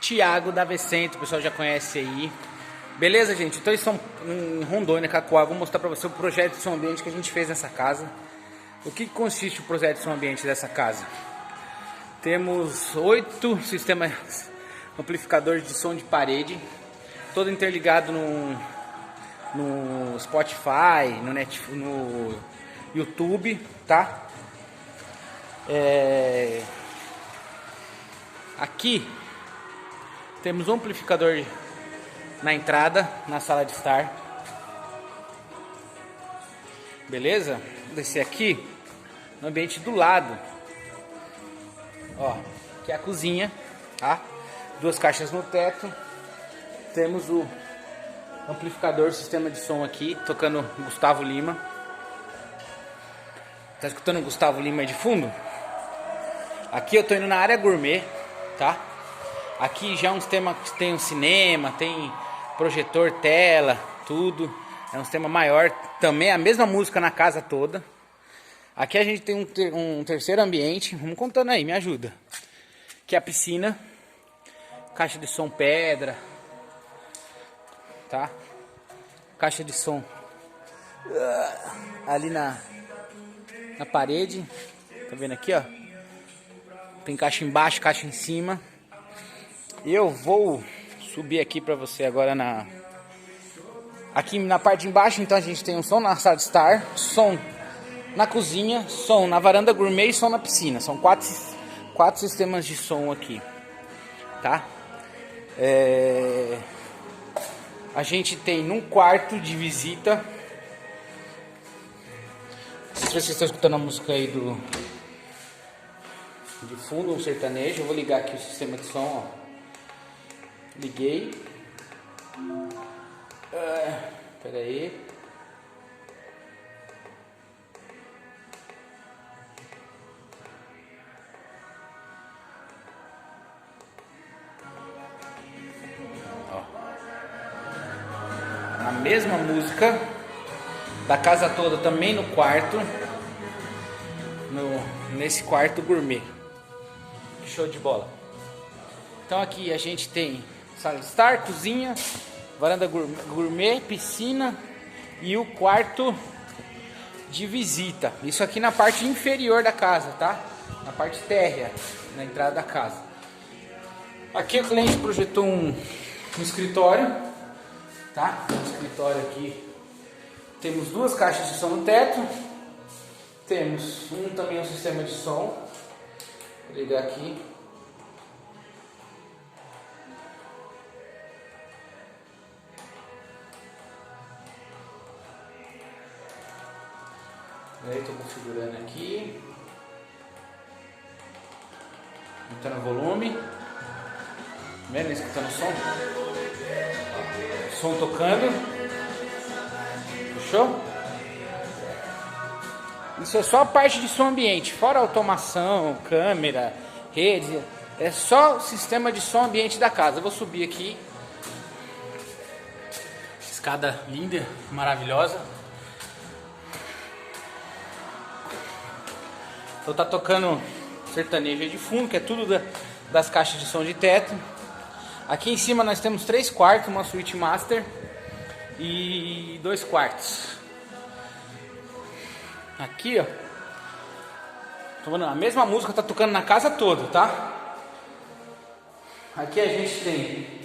Thiago da V-Center, o pessoal já conhece aí. Beleza, gente? Então estão em Rondônia, Cacoal. Vou mostrar pra você o projeto de som ambiente que a gente fez nessa casa. O que consiste o projeto de som ambiente dessa casa? Temos 8 sistemas amplificadores de som de parede, todo interligado no Spotify, no YouTube, tá? Aqui temos um amplificador na entrada, na sala de estar. Beleza? Vou descer aqui no ambiente do lado. Ó, que é a cozinha, tá? 2 caixas no teto. Temos o amplificador, sistema de som aqui, tocando Gustavo Lima. Tá escutando o Gustavo Lima aí de fundo? Aqui eu tô indo na área gourmet, tá? Aqui já é um sistema que tem um cinema, tem projetor, tela, tudo. É um sistema maior, também a mesma música na casa toda. Aqui a gente tem um terceiro ambiente, vamos contando aí, me ajuda. Que é a piscina, caixa de som pedra, tá? Caixa de som ali na parede, tá vendo aqui, ó? Tem caixa embaixo, caixa em cima. Eu vou subir aqui pra você agora aqui na parte de embaixo. Então a gente tem um som na sala de estar, som na cozinha, som na varanda gourmet e som na piscina. São 4 sistemas de som aqui, tá? A gente tem num quarto de visita. Não sei se vocês estão escutando a música aí de fundo, um sertanejo. Eu vou ligar aqui o sistema de som, ó. Liguei. Pera aí. A mesma música da casa toda, também no quarto, nesse quarto gourmet. Show de bola. Então aqui a gente tem sala de estar, cozinha, varanda gourmet, piscina e o quarto de visita. Isso aqui na parte inferior da casa, tá? Na parte térrea, na entrada da casa. Aqui o cliente projetou um escritório, tá? No escritório aqui temos 2 caixas de som no teto. Temos também um sistema de som. Vou ligar aqui. Estou configurando aqui, aumentando o volume, vendo, escutando o som, som tocando, fechou? Isso é só a parte de som ambiente, fora automação, câmera, rede, é só o sistema de som ambiente da casa. Eu vou subir aqui, escada linda, maravilhosa. Então tá tocando sertanejo aí de fundo, que é tudo das caixas de som de teto. Aqui em cima nós temos 3 quartos, uma suíte master e 2 quartos. Aqui, ó, tô vendo, a mesma música tá tocando na casa toda, tá? Aqui a gente tem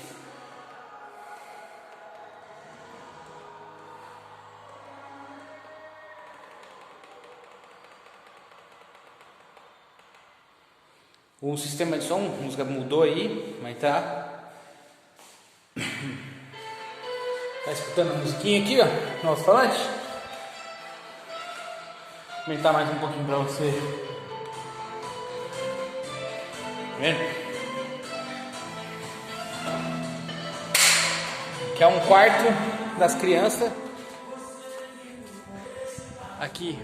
o sistema de som, a música mudou aí, mas tá. Tá escutando a musiquinha aqui, ó, no alto-falante? Vou aumentar mais um pouquinho pra você. Tá vendo? Que é um quarto das crianças. Aqui,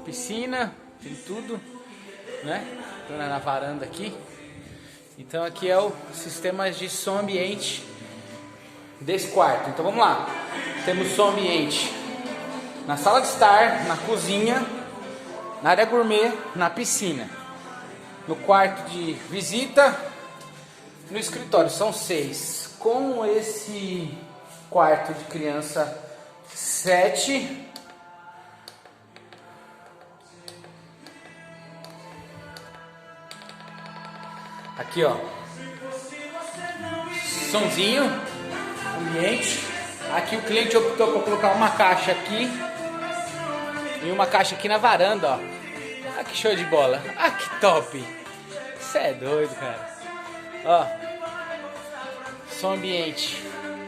piscina, tem tudo, né? Na varanda aqui. Então aqui é o sistema de som ambiente desse quarto. Então vamos lá. Temos som ambiente na sala de estar, na cozinha, na área gourmet, na piscina, no quarto de visita, No escritório são 6. Com esse quarto de criança, 7. Aqui, ó. Sonzinho, ambiente. Aqui o cliente optou por colocar uma caixa aqui e uma caixa aqui na varanda, ó. Ah, que show de bola. Ah, que top. Isso é doido, cara. Ó. Som ambiente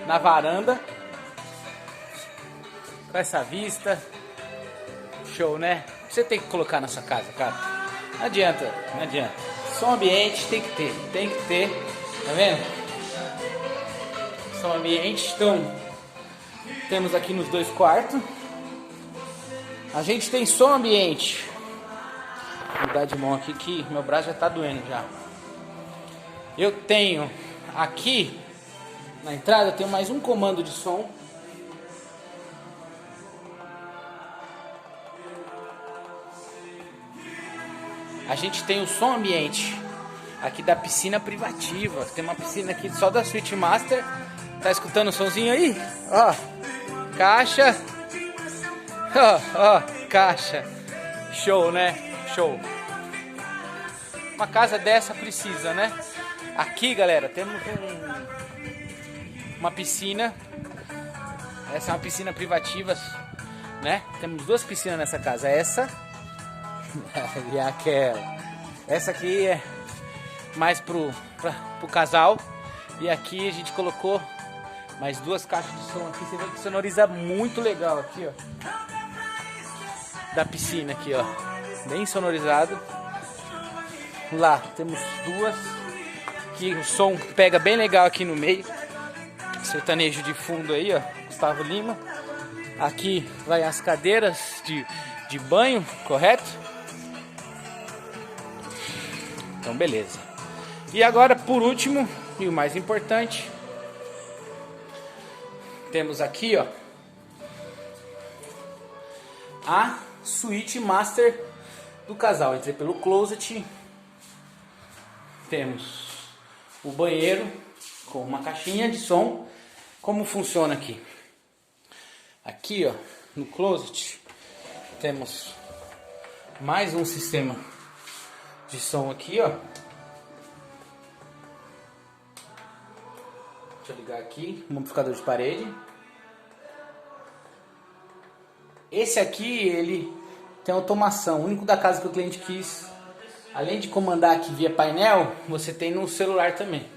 na varanda. Com essa vista. Show, né? Você tem que colocar na sua casa, cara. Não adianta, não adianta. Som ambiente tem que ter. Tá vendo? Som ambiente. Então, temos aqui nos 2 quartos. A gente tem som ambiente. Vou mudar de mão aqui que meu braço já tá doendo já. Eu tenho aqui na entrada, eu tenho mais um comando de som. A gente tem o som ambiente aqui da piscina privativa. Tem uma piscina aqui só da Suite Master. Tá escutando o somzinho aí? Ó, caixa. Ó, caixa. Show, né? Show. Uma casa dessa precisa, né? Aqui, galera, temos uma piscina. Essa é uma piscina privativa, né? Temos 2 piscinas nessa casa. Essa e aquela. Essa aqui é mais pro casal. E aqui a gente colocou mais 2 caixas de som aqui. Você vê que sonoriza muito legal aqui, ó. Da piscina aqui, ó. Bem sonorizado. Lá temos 2. Que o som pega bem legal aqui no meio. Sertanejo de fundo aí, ó. Gustavo Lima. Aqui vai as cadeiras de banho, correto? Então, beleza. E agora, por último, e o mais importante, temos aqui, ó, a suíte master do casal. Entrei pelo closet. Temos o banheiro com uma caixinha de som. Como funciona aqui? Aqui, ó, no closet, temos mais um sistema de som aqui, ó. Deixa eu ligar aqui, um amplificador de parede. Esse aqui, ele tem automação, o único da casa que o cliente quis. Além de comandar aqui via painel, você tem no celular também.